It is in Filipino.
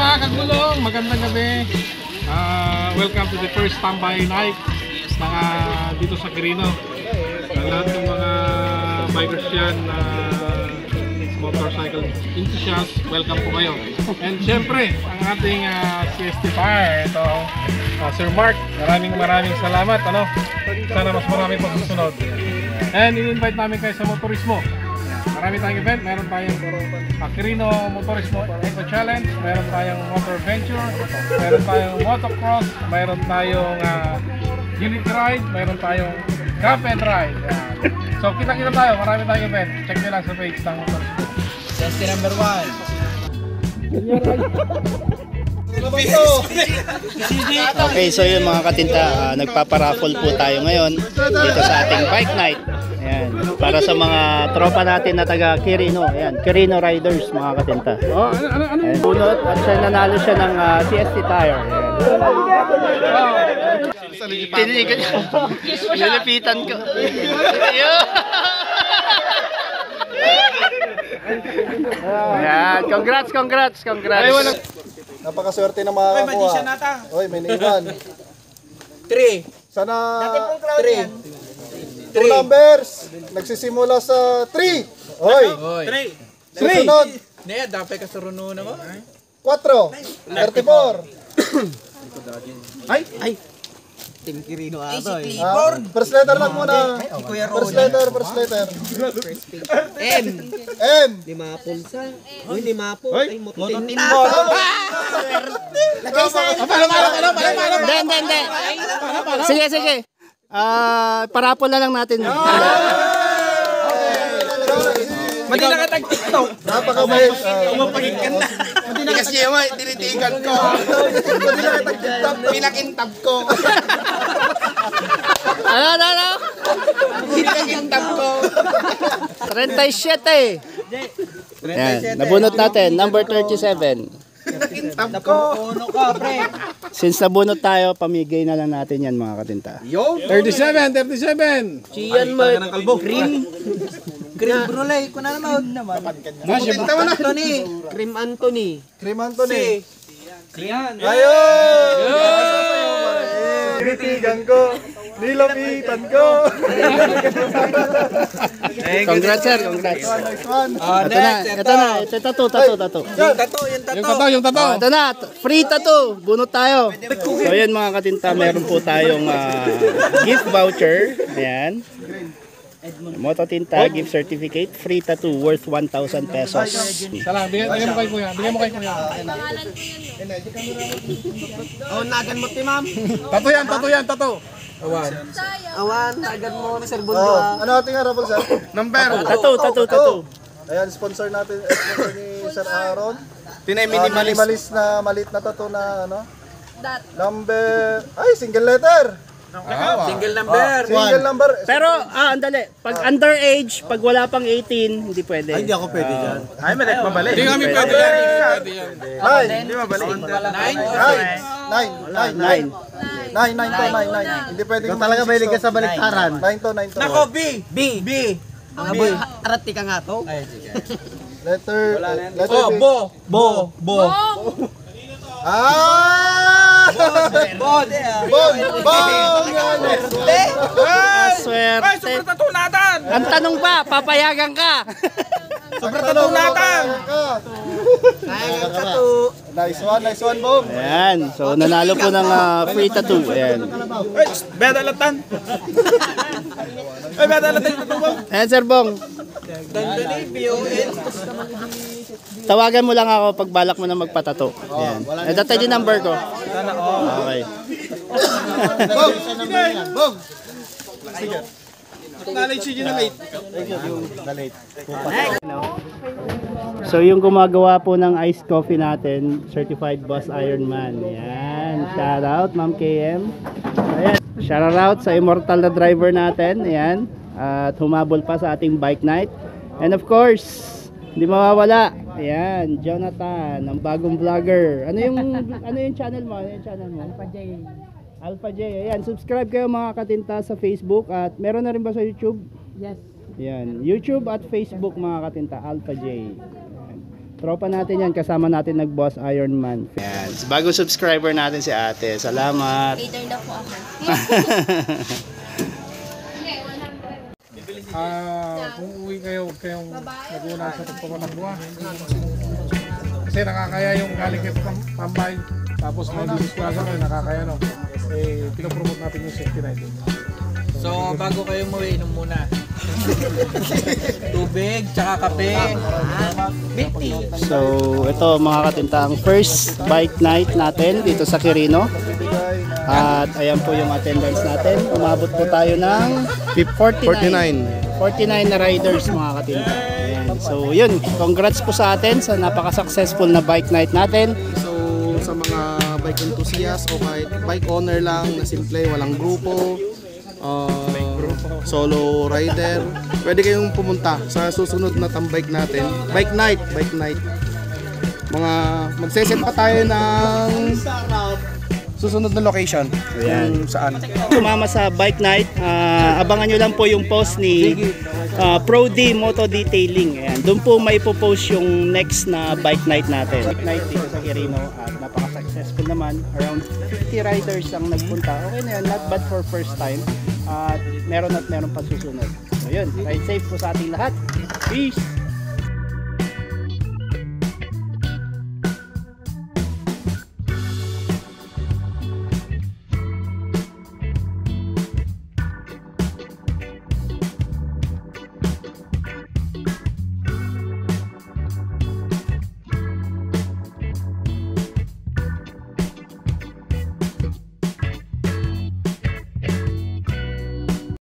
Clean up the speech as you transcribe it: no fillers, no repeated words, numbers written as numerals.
mga kagulong, magandang gabi. Welcome to the first tambay night dito sa Quirino. Lahat ng mga bikers dyan, motorcycle enthusiasts, welcome po kayo. And syempre, ang ating CST Fire, ito, Sir Mark, maraming salamat. Sana mas marami pa susunod. And in-invite namin kayo sa motorismo. Marami tayong event, meron tayong Quirino Motorismo Eco Challenge, meron tayong Motor Venture, meron tayong Motocross, meron tayong Unity Ride, meron tayong Camp and Ride. So kita-kita tayo, marami tayong event. Check nyo lang sa page ng Motorismo. Safety number 1. Okay, so yun mga katinta, nagpaparaffle po tayo ngayon dito sa ating bike night. Ayan, para sa mga tropa natin na taga Quirino, ayan, Quirino Riders mga katinta. Ayan, bunot at siya nanalo siya ng CST tire. Tinigan niya. Nilipitan ko. Ayan, congrats. Napakaswerte na makakakuha. Oy, may naiwan. 3. Sana Three. 2 numbers. Nagsisimula sa 3. Oy. 3. Susunod. Nea, dapat ka sa runo na mo. 4. 34. Ay. Team Quirino ato eh. First letter lang muna. First letter. M. M. Limapol. Ay, mototin mo. Hindi. Sige. Parapol na lang natin. Madi nakatag-tiktok. Napakabait. Umapagigkan na. Hindi kasi yung tinitigan ko. Hindi nakatagtag. Pinakintab ko. Ano? Pinakintab ko. 37. Yan, nabunot natin, number 37. Pinakintab ko. Uno ka, pre. Since nabunot tayo, pamigay na lang natin yan mga katinta. 37. Chiyan mo. Cream Brulay ko na naman. Anthony. Cream Anthony. Kriyan. Ayun! Tinitigan ko. Nilapitan ko. Congrats sir, congrats. Nice one. Ito na. Ito tattoo. Yung tato. Ito na, free tattoo. Bunot tayo. So yun mga katinta, meron po tayong gift voucher. Ayan. Moto Tinta gift certificate, free tattoo worth 1,000 pesos. Salang, bigyan mo kay kuya. Oh, nagan mo ti ma'am. Tato yan. Awan, nagan mo ni Sir Bunjo. Ano ating raffle, sir? Number. Tattoo. Ayan, sponsor natin ni Sir Aaron. Tinay minimalist. Minimalist na maliit na tattoo na number. Ay, single letter. Single number. Single number. Pero, andali. Pag underage, pag wala pang 18, hindi pwede. Hindi ako pwede dyan. Ay, mabalik. Hindi kami pwede yan. Hindi mabalik. 9 Hindi pwede kung talaga may ligas sa baliktaran. 9 to. Nako, B. Ang boy, arati ka nga to. Letter Oh, B. Bo. Bon. Swerte. tatunatan. Ang tanong pa, papayagan ka. Sobrang tatunatan. Nice one, Bong. Ayan, so nanalo po ng free tattoo. Ayan. Bedalatan. Ayan, Sir Bong. Tawagan mo lang ako pag balak mo na magpatato. Ayan. Ito tayo yung number ko. Okay. Bong. So yung gumagawa po ng iced coffee natin, certified boss Ironman. Ayan. Shout out Ma'am KM. Ayan. Shout out sa immortal na driver natin. Ayan. At humabol pa sa ating bike night. And of course, hindi mawawala. Ayan, Jonathan, ang bagong vlogger. Ano yung channel mo? Alpha J. Ayan, subscribe kayo mga katinta sa Facebook at meron na rin ba sa YouTube? Yes. Ayan, YouTube at Facebook mga katinta, Alpha J. Ayan. Tropa natin yan, kasama natin nag-boss Ironman. Yan. Bagong subscriber natin si ate. Salamat. Later na po ako. Kung uwi kayo, huwag kayong naguna sa pagpapanagwa. Kasi nakakaya yung galing kayo tambay. Tapos may disgrasya kayo, nakakaya no. Pinopromote natin yung safety riding. So, bago kayo umuwi, inom muna. Tubig, tsaka kape. Binti. So, ito mga katintang first bike night natin dito sa Quirino. At ayan po yung attendance natin. Umabot po tayo ng 49 na riders mga katintang. Ayan. So, yun. Congrats po sa atin sa napaka-successful na bike night natin. So, sa mga bike enthusiast o kahit bike owner lang na simple, walang grupo, solo rider, pwede kayong pumunta sa susunod na tambike natin. Bike night. Mga magseset pa tayo ng susunod na location. Ayan. Kung saan. Sumama sa bike night, abangan nyo lang po yung post ni Pro D Moto Detailing. Ayan. Doon po may post yung next na bike night natin. Bike night dito sa Quirino at napaka-successful naman. Around 50 riders ang nagpunta. Okay na yun, not bad for first time. At meron pa susunod. So yun, ride safe po sa ating lahat. Peace!